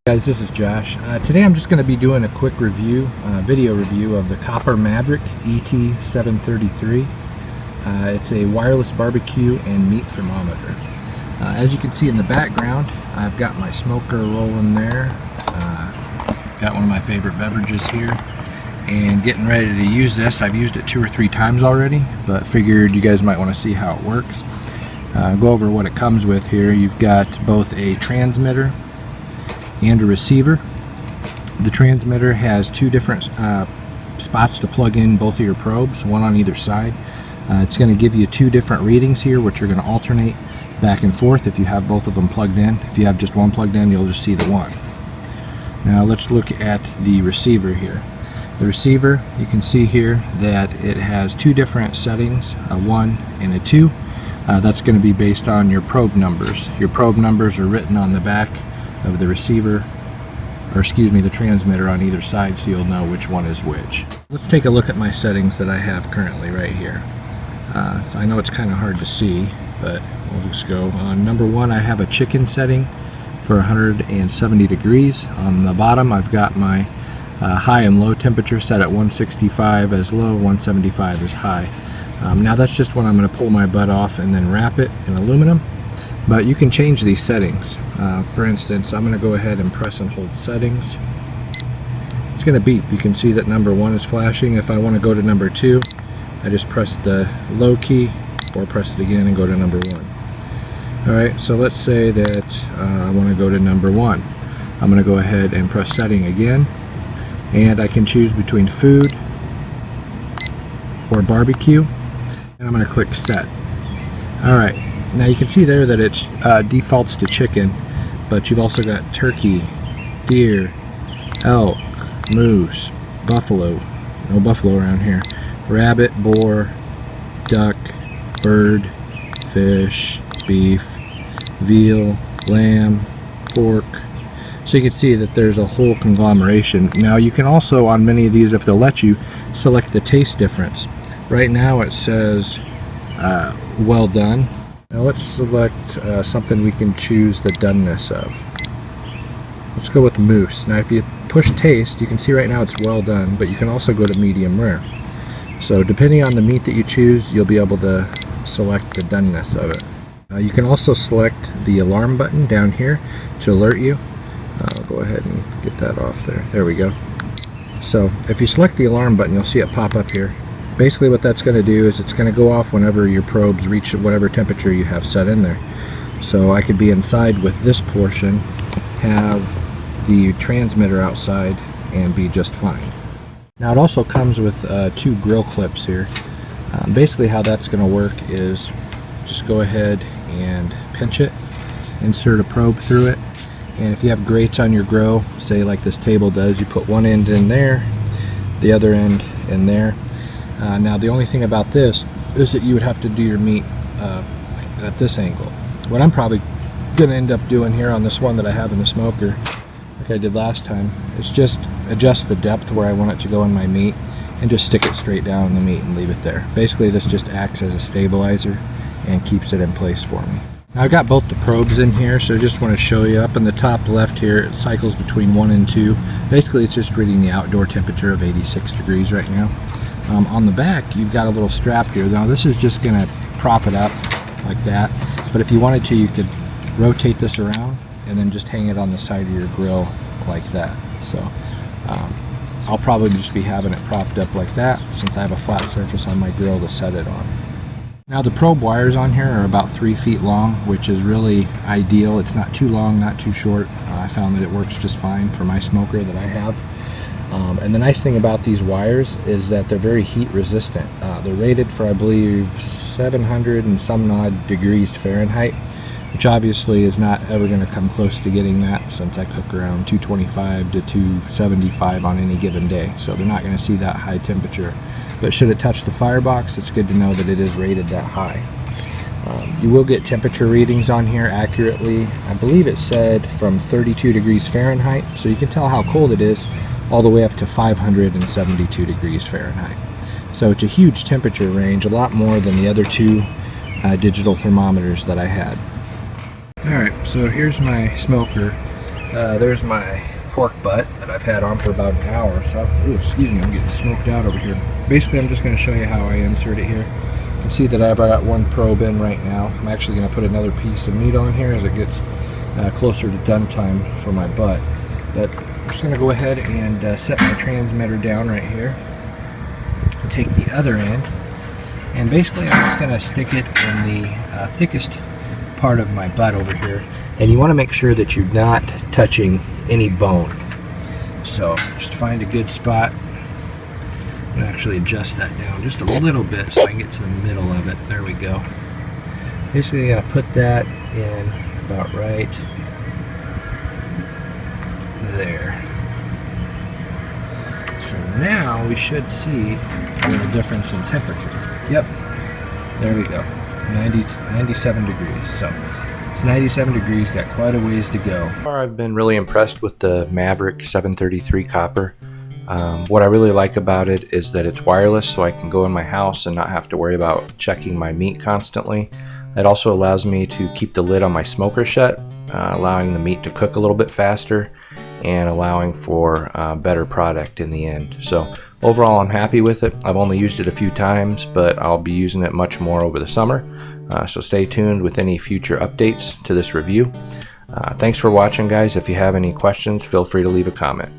Guys, this is Josh. Today I'm just going to be doing a quick review, video review of the Copper Maverick ET733. It's a wireless barbecue and meat thermometer. As you can see in the background, I've got my smoker rolling there. Got one of my favorite beverages here, and getting ready to use this. I've used it 2 or 3 times already, but figured you guys might want to see how it works. Go over what it comes with here. You've got both a transmitter and a receiver. The transmitter has 2 different spots to plug in both of your probes, one on either side. It's going to give you 2 different readings here, which are going to alternate back and forth if you have both of them plugged in. If you have just one plugged in, you'll just see the one. Now let's look at the receiver here. The receiver, you can see here that it has 2 different settings, a 1 and a 2. That's going to be based on your probe numbers. Your probe numbers are written on the back of the receiver, or excuse me, the transmitter on either side, so you'll know which one is which. Let's take a look at my settings that I have currently right here. So I know it's kind of hard to see, but we'll just go on number 1. I have a chicken setting for 170 degrees. On the bottom I've got my high and low temperature set at 165 as low, 175 as high. Now that's just when I'm going to pull my butt off and then wrap it in aluminum. But you can change these settings. For instance, I'm going to go ahead and press and hold settings. It's going to beep. You can see that number 1 is flashing. If I want to go to number 2, I just press the low key or press it again and go to number 1. Alright, so let's say that I want to go to number 1. I'm going to go ahead and press setting again, and I can choose between food or barbecue, and I'm going to click set. Alright. Now you can see there that it defaults to chicken, but you've also got turkey, deer, elk, moose, buffalo, no buffalo around here, rabbit, boar, duck, bird, fish, beef, veal, lamb, pork. So you can see that there's a whole conglomeration. Now you can also, on many of these, if they'll let you, select the taste difference. Right now it says well done. Now let's select something we can choose the doneness of. Let's go with moose. Now if you push taste, you can see right now it's well done, but you can also go to medium rare. So depending on the meat that you choose, you'll be able to select the doneness of it. You can also select the alarm button down here to alert you. I'll go ahead and get that off there. There we go. So if you select the alarm button, you'll see it pop up here. Basically what that's going to do is it's going to go off whenever your probes reach whatever temperature you have set in there. So I could be inside with this portion, have the transmitter outside, and be just fine. Now it also comes with 2 grill clips here. Basically how that's going to work is just go ahead and pinch it, insert a probe through it, and if you have grates on your grill, say like this table does, you put one end in there, the other end in there. Now the only thing about this is that you would have to do your meat at this angle. What I'm probably going to end up doing here on this one that I have in the smoker, like I did last time, is just adjust the depth where I want it to go in my meat and just stick it straight down in the meat and leave it there. Basically this just acts as a stabilizer and keeps it in place for me. Now I've got both the probes in here, so I just want to show you. Up in the top left here, it cycles between 1 and 2. Basically it's just reading the outdoor temperature of 86 degrees right now. On the back you've got a little strap here. Now this is just going to prop it up like that, but if you wanted to, you could rotate this around and then just hang it on the side of your grill like that. So I'll probably just be having it propped up like that, since I have a flat surface on my grill to set it on. Now the probe wires on here are about 3 feet long, which is really ideal. It's not too long, not too short. I found that it works just fine for my smoker that I have. And the nice thing about these wires is that they're very heat resistant. They're rated for, I believe, 700 and some odd degrees Fahrenheit, which obviously is not ever going to come close to getting that, since I cook around 225 to 275 on any given day. So they're not going to see that high temperature. But should it touch the firebox, it's good to know that it is rated that high. You will get temperature readings on here accurately. I believe it said from 32 degrees Fahrenheit, so you can tell how cold it is, all the way up to 572 degrees Fahrenheit. So it's a huge temperature range, a lot more than the other 2 digital thermometers that I had. Alright, so here's my smoker. There's my pork butt that I've had on for about an hour. So, ooh, excuse me, I'm getting smoked out over here. Basically, I'm just going to show you how I insert it here. You can see that I've got one probe in right now. I'm actually going to put another piece of meat on here as it gets closer to done time for my butt. But I'm just going to go ahead and set my transmitter down right here. And take the other end, and basically I'm just going to stick it in the thickest part of my butt over here. And you want to make sure that you're not touching any bone. So just find a good spot and actually adjust that down just a little bit so I can get to the middle of it. There we go. Basically, I'm going to put that in about right there. So now we should see a little difference in temperature. Yep, there we go. 97 degrees. So it's 97 degrees, got quite a ways to go. I've been really impressed with the Maverick 733 copper. What I really like about it is that it's wireless, so I can go in my house and not have to worry about checking my meat constantly. It also allows me to keep the lid on my smoker shut, allowing the meat to cook a little bit faster and allowing for a better product in the end. So overall, I'm happy with it. I've only used it a few times, but I'll be using it much more over the summer. So stay tuned with any future updates to this review. Thanks for watching, guys. If you have any questions, feel free to leave a comment.